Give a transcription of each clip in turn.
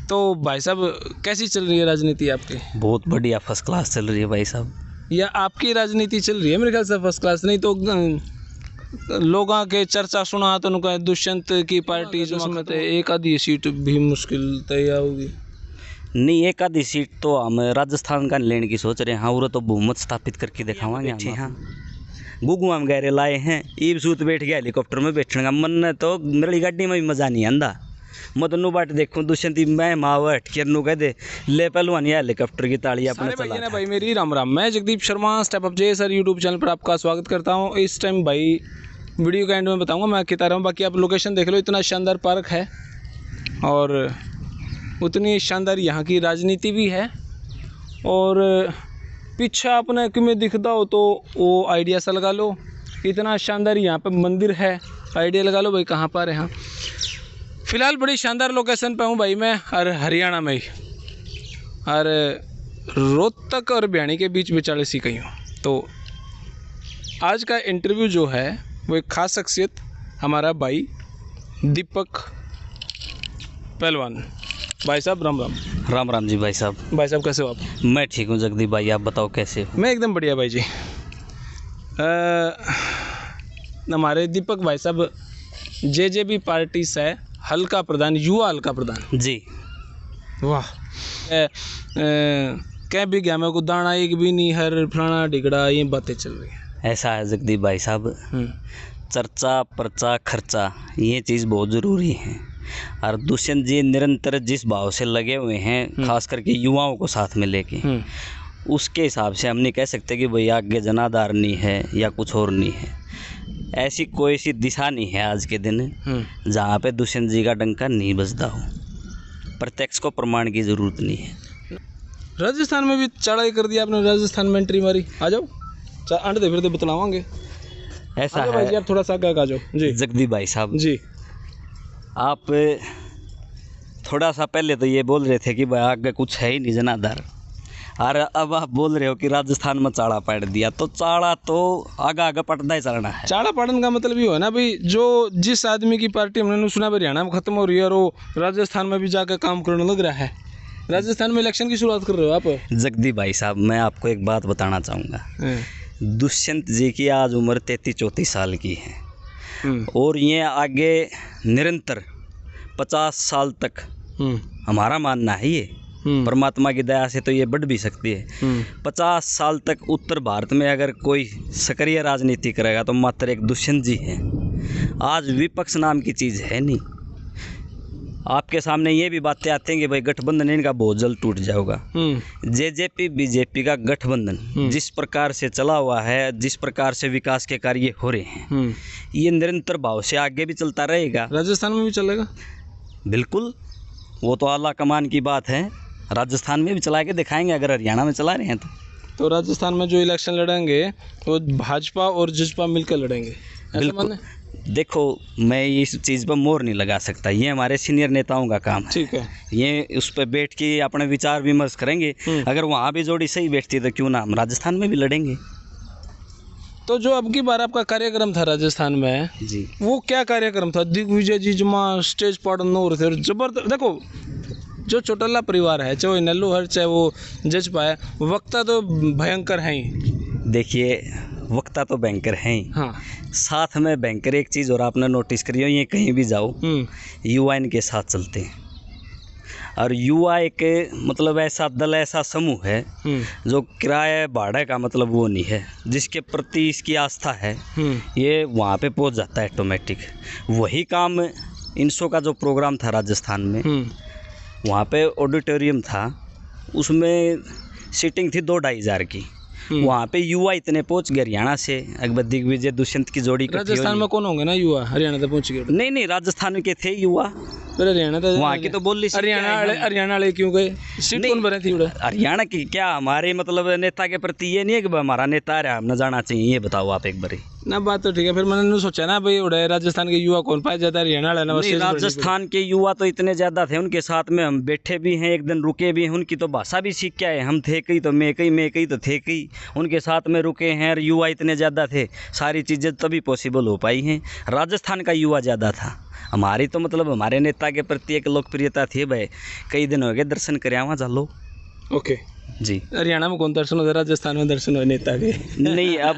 तो भाई साहब कैसी चल रही है राजनीति आपकी? बहुत बढ़िया, फर्स्ट क्लास चल रही है भाई साहब। या आपकी राजनीति चल रही है? मेरे ख्याल से फर्स्ट क्लास नहीं तो लोगों के चर्चा सुना तो उनका दुष्यंत की पार्टी जिसमें तो एक आधी सीट भी मुश्किल तय होगी। नहीं, एक आधी सीट तो हम राजस्थान का लेने की सोच रहे हैं। हाँ, वो तो बहुमत स्थापित करके दिखावांगे हम। हाँ, गुगू हम गहरे लाए हैं, ईब सूत बैठ गया हेलीकॉप्टर में बैठने का मन है तो मेरी गाड़ी में भी मज़ा नहीं आंदा। मदनू बाट देखूं दुष्यंत मैं मावा हटकर नु कह दे ले पहलवान हेलीकॉप्टर की ताली अपने चला। भाई भाई मेरी राम राम, मैं जगदीप शर्मा स्टेप अप जे सर यूट्यूब चैनल पर आपका स्वागत करता हूं। इस टाइम भाई वीडियो के एंड में बताऊंगा मैं कितना रहा हूँ। बाकी आप लोकेशन देख लो, इतना शानदार पार्क है और उतनी शानदार यहाँ की राजनीति भी है। और पीछे अपने तुम्हें दिखता हो तो वो आइडिया सा लगा लो, इतना शानदार यहाँ पे मंदिर है, आइडिया लगा लो भाई कहाँ पर है। हाँ, फिलहाल बड़ी शानदार लोकेशन पे हूँ भाई मैं, और हरियाणा में ही, और रोहतक और भिवानी के बीच विचाले सी कहीं हूँ। तो आज का इंटरव्यू जो है वो एक खास शख्सियत हमारा भाई दीपक पहलवान। भाई साहब राम राम। राम राम जी भाई साहब। भाई साहब कैसे हो आप? मैं ठीक हूँ जगदीप भाई, आप बताओ कैसे हो? मैं एकदम बढ़िया भाई जी। हमारे दीपक भाई साहब जेजेपी पार्टी से हल्का प्रधान, युवा हल्का प्रधान जी। वाह। क्या भी गया मेरे को दाना एक भी नहीं, हर फलाना डिगड़ा ये बातें चल रही हैं। ऐसा है जगदीप भाई साहब, चर्चा पर्चा खर्चा ये चीज़ बहुत ज़रूरी है। और दुष्यंत जी निरंतर जिस भाव से लगे हुए हैं, खास करके युवाओं को साथ में लेके, उसके हिसाब से हम नहीं कह सकते कि भाई आगे जनाधार नहीं है या कुछ और नहीं है। ऐसी कोई सी दिशा नहीं है आज के दिन जहाँ पे दुष्यंत जी का डंका नहीं बजता हो। प्रत्यक्ष को प्रमाण की ज़रूरत नहीं है। राजस्थान में भी चढ़ाई कर दिया आपने, राजस्थान में एंट्री मारी। आ जाओ, अंडे फिर बतलावांगे। ऐसा है भाई आप थोड़ा सा आगे आ जाओ जी। जगदीप भाई साहब जी, आप थोड़ा सा पहले तो ये बोल रहे थे कि भाई आगे कुछ है ही नहीं जनाधार, और अब आप बोल रहे हो कि राजस्थान में चाड़ा पाड़ दिया। तो चाड़ा तो आगा आगा पटना ही चलना है। चाड़ा पाड़न का मतलब ये है ना भाई, जो जिस आदमी की पार्टी हमने सुना हरियाणा में खत्म हो रही है और वो राजस्थान में भी जाकर काम करने लग रहा है। राजस्थान में इलेक्शन की शुरुआत कर रहे हो आप? जगदीप भाई साहब, मैं आपको एक बात बताना चाहूँगा। दुष्यंत जी की आज उम्र 33-34 साल की है और ये आगे निरंतर 50 साल तक, हमारा मानना है ये, परमात्मा की दया से तो ये बढ़ भी सकती है, 50 साल तक उत्तर भारत में अगर कोई सक्रिय राजनीति करेगा तो मात्र एक दुष्यंत जी है। आज विपक्ष नाम की चीज़ है नहीं। आपके सामने ये भी बातें आती हैं कि भाई गठबंधन इनका बहुत जल्द टूट जाएगा। जेजेपी बीजेपी का गठबंधन जिस प्रकार से चला हुआ है, जिस प्रकार से विकास के कार्य हो रहे हैं, ये निरंतर भाव से आगे भी चलता रहेगा। राजस्थान में भी चलेगा? बिल्कुल, वो तो आला कमान की बात है। राजस्थान में भी चला के दिखाएंगे अगर हरियाणा में चला रहे हैं तो राजस्थान में जो इलेक्शन लड़ेंगे वो भाजपा और जसपा मिलकर लड़ेंगे। बिल्कुल। देखो, मैं इस चीज़ पर मोहर नहीं लगा सकता, ये हमारे सीनियर नेताओं का काम है। ठीक है, ये उस पर बैठ के अपने विचार विमर्श करेंगे। अगर वहाँ भी जोड़ी सही बैठती तो क्यों ना हम राजस्थान में भी लड़ेंगे। तो जो अब की बार आपका कार्यक्रम था राजस्थान में जी, वो क्या कार्यक्रम था? दिग्विजय जी जमा स्टेज पर नूर थे, जबरदस्त। देखो, जो चौटाला परिवार है, चाहे नल्लू हर चाहे वो जजपा है, वक्ता तो भयंकर हैं ही। देखिए, वक्ता तो बैंकर हैं ही। हाँ, साथ में बैंकर एक चीज़ और आपने नोटिस करी हो, ये कहीं भी जाओ युवा इनके साथ चलते हैं। और युवा एक मतलब ऐसा दल, ऐसा समूह है जो किराए भाड़े का मतलब वो नहीं है, जिसके प्रति इसकी आस्था है, ये वहाँ पे पहुँच जाता है ऑटोमेटिक। वही काम इनसो का जो प्रोग्राम था राजस्थान में, वहाँ पे ऑडिटोरियम था, उसमें सीटिंग थी 2-2.5 हज़ार की। वहाँ पे युवा इतने पहुँच गए हरियाणा से, अकबर दिग्विजय दुष्यंत की जोड़ी। राजस्थान में कौन होंगे ना युवा? हरियाणा तक पहुँच गए? नहीं, राजस्थान के थे युवा, हरियाणा तो वहाँ की तो बोल ली। हरियाणा वाले क्यों गए? सीट कौन भरे थी? हरियाणा की क्या हमारे मतलब नेता के प्रति ये नहीं है कि हमारा नेता है, हम न जाना चाहिए? ये बताओ आप एक बारी। ना बात तो ठीक है। फिर मैंने सोचा ना भाई उड़े राजस्थान के युवा कौन पाए जाता है, हरियाणा वाला ना नहीं, राजस्थान के युवा तो इतने ज़्यादा थे, उनके साथ में हम बैठे भी हैं, एक दिन रुके भी हैं, उनकी तो भाषा भी सीख के आए। हम थे कई तो मैं कई तो थे कई, उनके साथ में रुके हैं। और युवा इतने ज़्यादा थे, सारी चीज़ें तभी पॉसिबल हो पाई हैं। राजस्थान का युवा ज़्यादा था। हमारी तो मतलब हमारे नेता के प्रति एक लोकप्रियता थी भाई। कई दिन हो गए दर्शन कर वहाँ चलो। ओके जी। हरियाणा में कौन दर्शन होता है, राजस्थान में दर्शन हो नेता के? नहीं, अब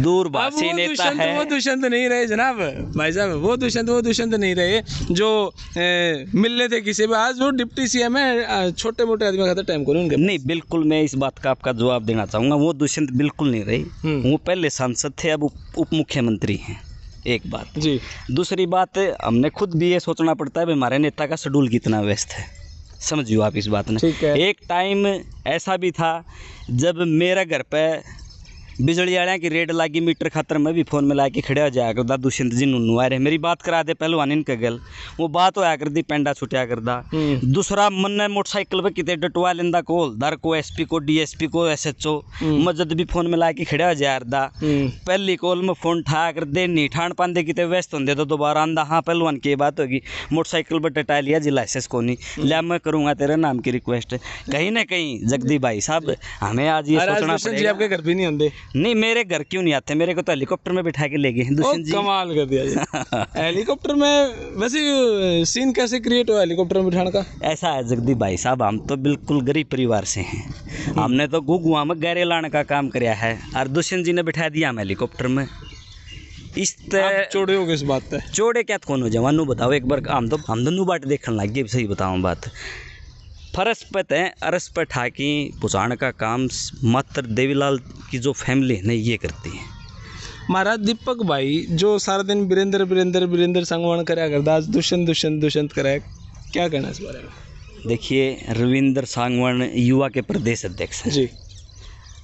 दूरभाषी नेता है। वो दुष्यंत नहीं रहे जनाब भाई साहब, वो दुष्यंत नहीं रहे जो मिल रहे थे किसी भी। आज वो डिप्टी सीएम है, छोटे मोटे आदमी का टाइम को उनके। नहीं, बिल्कुल मैं इस बात का आपका जवाब देना चाहूँगा, वो दुष्यंत बिल्कुल नहीं रहे। वो पहले सांसद थे, अब उप मुख्यमंत्री हैं। एक बात जी। दूसरी बात, हमने खुद भी ये सोचना पड़ता है हमारे नेता का शेड्यूल कितना व्यस्त है। समझियो आप इस बात में। एक टाइम ऐसा भी था जब मेरा घर पे बिजली वाले की रेड लागी मीटर खातर मैं भी फ़ोन में ला के खड़ा हो जाया करदा। दुष्यंत जी नुनू आ रहे, मेरी बात करा दे पहलवान इनके गल, वो बात होया कर दी, पेंडा छुटिया करदा। दूसरा मन ने मोटरसाइकिल पे कितने डटवा लेंदा को हवलदार को, एसपी को, डीएसपी को, एसएचओ मजद भी फ़ोन में ला के खड़ा हो जाया करदा। पहली कॉल में फ़ोन ठा कर दे, नहीं ठाण पाते कितने व्यस्त होंगे तो दोबारा आंदा, हाँ पहलवान की बात होगी, मोटरसाइकिल पर डटा लिया जी, लाइसेंस को नहीं लिया, मैं करूँगा तेरे नाम की रिक्वेस्ट। कहीं ना कहीं जगदीप भाई साहब हमें आज ये सोचना पड़ेगा। आपके घर भी नहीं आते? नहीं, मेरे घर क्यों नहीं आते, मेरे को तो हेलीकॉप्टर में बिठा के ले गए दुष्यंत जी। कमाल कर दिया हेलीकॉप्टर में। वैसे सीन कैसे क्रिएट हुआ हेलीकॉप्टर में बिठाने का? ऐसा है जगदीप भाई साहब, हम तो बिल्कुल गरीब परिवार से हैं। हमने तो गुआ में गहरे लाने का काम किया है और दुष्यंत जी ने बिठा दिया हम हेलीकॉप्टर में। इस चौड़े हो गए इस बात पे? चौड़े क्या कौन हो जवानू बताओ एक बार। हम तो बाट देखने लग गए, सही बताऊँ बात। फरस पे तय अरस पे ठाकी पुचाण का काम मात्र देवीलाल की जो फैमिली है ना ये करती है। महाराज दीपक भाई जो सारा दिन वीरेंद्र सांगवान कराया करता, आज दुष्यंत कराया, क्या कहना इस बारे में? देखिए, रविंद्र सांगवान युवा के प्रदेश अध्यक्ष हैं जी।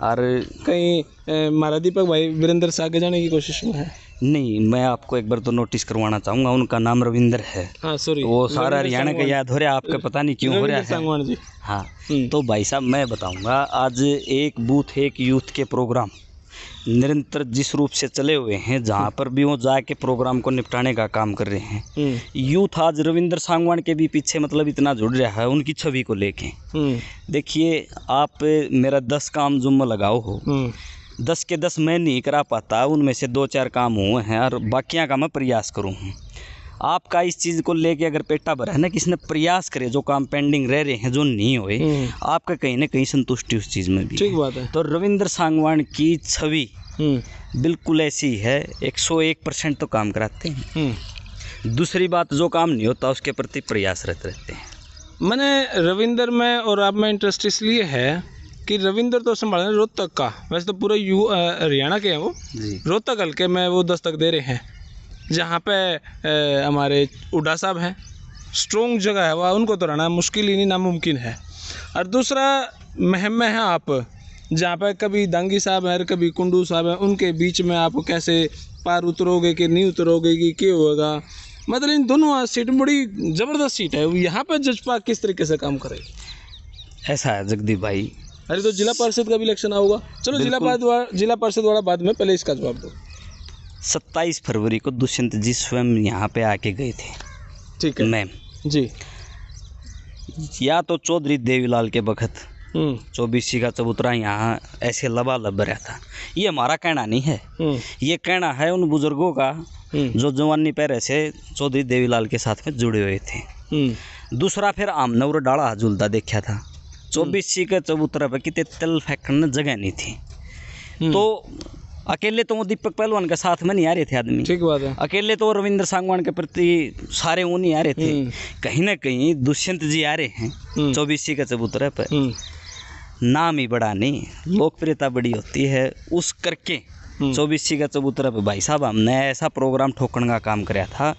और कहीं महाराज दीपक भाई वीरेंद्र से आगे जाने की कोशिश में है? नहीं, मैं आपको एक बार तो नोटिस करवाना चाहूँगा, उनका नाम रविंद्र है। हाँ सॉरी, वो सारा हरियाणा का याद हो रहा है आपका, पता नहीं क्यों हो रहा है। सांगवान जी। हाँ, तो भाई साहब मैं बताऊँगा, आज एक बूथ एक यूथ के प्रोग्राम निरंतर जिस रूप से चले हुए हैं, जहाँ पर भी वो जाके प्रोग्राम को निपटाने का काम कर रहे हैं, यूथ आज रविंद्र सांगवान के भी पीछे मतलब इतना जुड़ रहा है उनकी छवि को लेके। देखिए, आप मेरा 10 काम जुम्मा लगाओ हो, 10 के 10 मैं नहीं करा पाता, उनमें से 2-4 काम हुए हैं और बाकियां का मैं प्रयास करूँ। आपका इस चीज़ को लेके अगर पेटा भरा है ना, किसी ने प्रयास करे, जो काम पेंडिंग रह रहे हैं, जो नहीं हुए, आपका कहीं ना कहीं संतुष्टि उस चीज़ में भी। ठीक बात है। तो रविंद्र सांगवान की छवि बिल्कुल ऐसी है, 101% तो काम कराते हैं। दूसरी बात, जो काम नहीं होता उसके प्रति प्रयासरत रहते हैं। मैंने रविंद्र में और आप में इंटरेस्ट इसलिए है कि रविंद्र तो संभाल रहे रोहतक का, वैसे तो पूरा हरियाणा के हैं वो, रोहतक हल्के में वो दस्तक दे रहे हैं, जहाँ पे हमारे उड्डा साहब हैं। स्ट्रॉन्ग जगह है वह, उनको तो रहना मुश्किल ही नहीं, नामुमकिन है। और दूसरा महम में है आप, जहाँ पे कभी दांगी साहब हैं, कभी कुंडू साहब हैं, उनके बीच में आप कैसे पार उतरोगे कि नहीं उतरोगे कि क्या होगा। मतलब इन दोनों सीट बड़ी ज़बरदस्त सीट है, यहाँ पर जजपा किस तरीके से काम करे? ऐसा है जगदीप भाई। अरे तो जिला परिषद का भी इलेक्शन होगा, चलो जिला परिषद वाला बाद में, पहले इसका जवाब दो। 27 फरवरी को दुष्यंत जी स्वयं यहाँ पे आके गए थे। ठीक है मैम जी। या तो चौधरी देवीलाल के वक्त 24 का चबूतरा यहाँ ऐसे लबालब रहा था। ये हमारा कहना नहीं है, ये कहना है उन बुजुर्गों का जो जवानी पैरे से चौधरी देवीलाल के साथ में जुड़े हुए थे। दूसरा, फिर आमने और डाला झूलता देखा था। 24 के चबूतरा पर कितने तेल फेंकने जगह नहीं थी, तो अकेले तो वो दीपक पहलवान के साथ में नहीं आ रहे थे आदमी। ठीक बात है। अकेले तो रविंद्र सांगवान के प्रति सारे वो नहीं आ रहे थे, कहीं ना कहीं दुष्यंत जी आ रहे हैं 24 के चबूतरे पर। नाम ही बड़ा नहीं, लोकप्रियता बड़ी होती है, उस करके 24 का चबूतरा पे भाई साहब हमने ऐसा प्रोग्राम ठोकने का काम कराया था।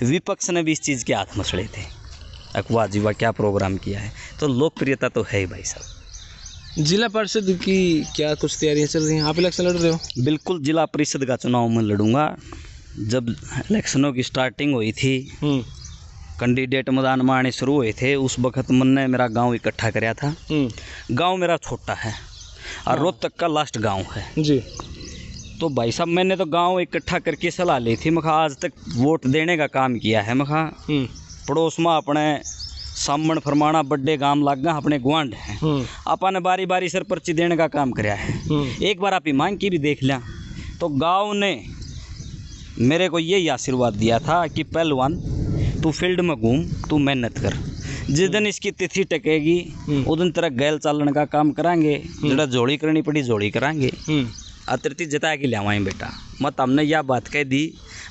विपक्ष ने भी इस चीज़ के हाथ मसले थे, अकवा जीवा क्या प्रोग्राम किया है, तो लोकप्रियता तो है ही भाई साहब। जिला परिषद की क्या कुछ तैयारियां चल रही हैं? आप इलेक्शन लड़ रहे हो? बिल्कुल, जिला परिषद का चुनाव मैं लड़ूंगा। जब इलेक्शनों की स्टार्टिंग हुई थी, कैंडिडेट मैदान में आने शुरू हुए थे, उस वक्त मैंने मेरा गांव इकट्ठा कराया था। गांव मेरा छोटा है और रोहतक का लास्ट गांव है जी। तो भाई साहब मैंने तो गांव इकट्ठा करके सलाह ली थी, मखा आज तक वोट देने का काम किया है, मखा पड़ोस में अपने सामण फरमाना बड्डे गांव लागा अपने गुआंढ हैं, अपन बारी बारी सर पर्ची देने का काम कराया है। एक बार आप ईमान की भी देख लिया तो गांव ने मेरे को यही आशीर्वाद दिया था कि पहलवान तू फील्ड में घूम, तू मेहनत कर, जिस दिन इसकी तिथि टकेगी उस दिन तेरा गैल चालन का काम करांगे, जरा जोड़ी करनी पड़ी जोड़ी करांगे, आतृति जता के लियावाई बेटा। मत हमने यह बात कह दी,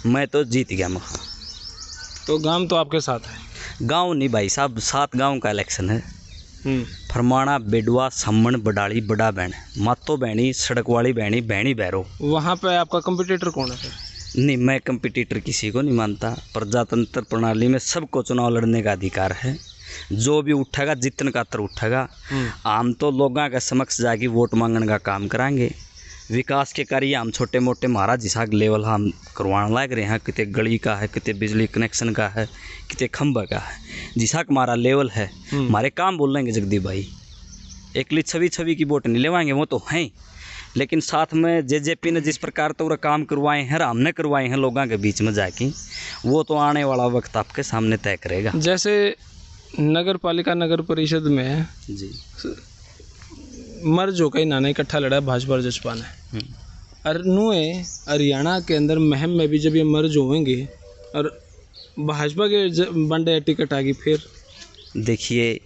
मैं तो जीत गया। मखा तो गांव तो आपके साथ है? गांव नहीं भाई साहब, 7 गांव का इलेक्शन है। फरमाना, बेडवा, सम्मन, बडाली, बड़ा बहन, मातो बहनी, सड़क वाली बहनी, बहनी बैरो। वहाँ पे आपका कंपटीटर कौन है? नहीं, मैं कंपटीटर किसी को नहीं मानता। प्रजातंत्र प्रणाली में सबको चुनाव लड़ने का अधिकार है, जो भी उठेगा जितने का तर उठेगा। हम तो लोगों के समक्ष जाके वोट मांगने का काम करांगे। विकास के कार्य हम छोटे मोटे महाराज जिसा लेवल हम करवाने लग रहे हैं, कितने गली का है, कितने बिजली कनेक्शन का है, कितने खंबा का है, जिसा हमारा लेवल है हमारे काम बोल लेंगे जगदीप भाई। एकली छवि की वोट नहीं लेवाएंगे, वो तो हैं, लेकिन साथ में जेजेपी ने जिस प्रकार तो काम करवाए हैं, हमने करवाए हैं लोगों के बीच में जाके, वो तो आने वाला वक्त आपके सामने तय करेगा। जैसे नगर पालिका नगर परिषद में जी मर्ज हो कई नाना इकट्ठा लड़ा है भाजपा और जसपा ने। अरनुए हरियाणा के अंदर महम में भी जब ये मर्ज होंगे और भाजपा के बंडे टिकट आ गई, फिर देखिए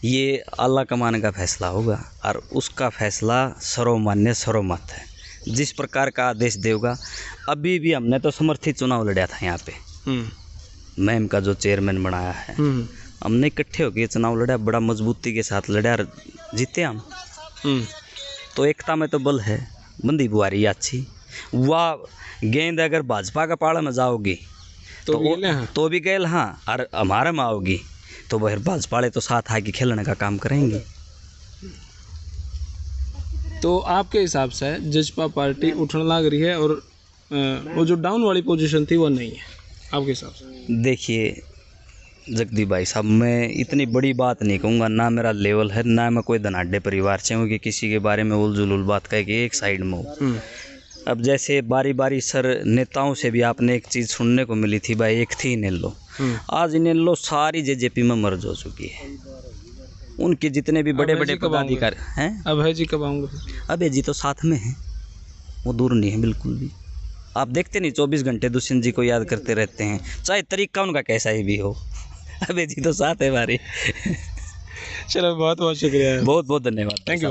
ये अल्लाह कमाने का फैसला होगा और उसका फैसला सर्वमान्य सर्वमत है, जिस प्रकार का आदेश देगा। अभी भी हमने तो समर्थित चुनाव लड़ा था यहाँ पे, मैम का जो चेयरमैन बनाया है, हमने इकट्ठे होकर चुनाव लड़ा, बड़ा मजबूती के साथ लड़ा और जीते हम। तो एकता में तो बल है, बंदी बुआरी अच्छी। वाह गेंद अगर भाजपा का पाड़ा में जाओगी तो भी गैल, हाँ, और हमारे में आओगी तो वह भाजपा तो साथ आके खेलने का काम करेंगे। तो आपके हिसाब से जसपा पार्टी उठने लग रही है और वो जो डाउन वाली पोजीशन थी वो नहीं है आपके हिसाब से? देखिए जगदीप भाई साहब, मैं इतनी बड़ी बात नहीं कहूँगा, ना मेरा लेवल है, ना मैं कोई धनाढ़े परिवार से हूँ कि किसी के बारे में उलझुल बात कह के एक साइड में हूँ। अब जैसे बारी बारी सर नेताओं से भी आपने एक चीज़ सुनने को मिली थी भाई, एक थी इनेलो, आज इनेलो सारी जेजेपी में मर्ज हो चुकी है। उनके जितने भी बड़े बड़े पदाधिकारी हैं, अभय जी कब आऊँगे? अभय जी तो साथ में हैं, वो दूर नहीं है बिल्कुल भी। आप देखते नहीं 24 घंटे दुष्यंत जी को याद करते रहते हैं, चाहे तरीका उनका कैसा ही भी हो, अभय जी तो साथ है हमारे। चलो बहुत बहुत शुक्रिया, बहुत बहुत धन्यवाद, थैंक यू।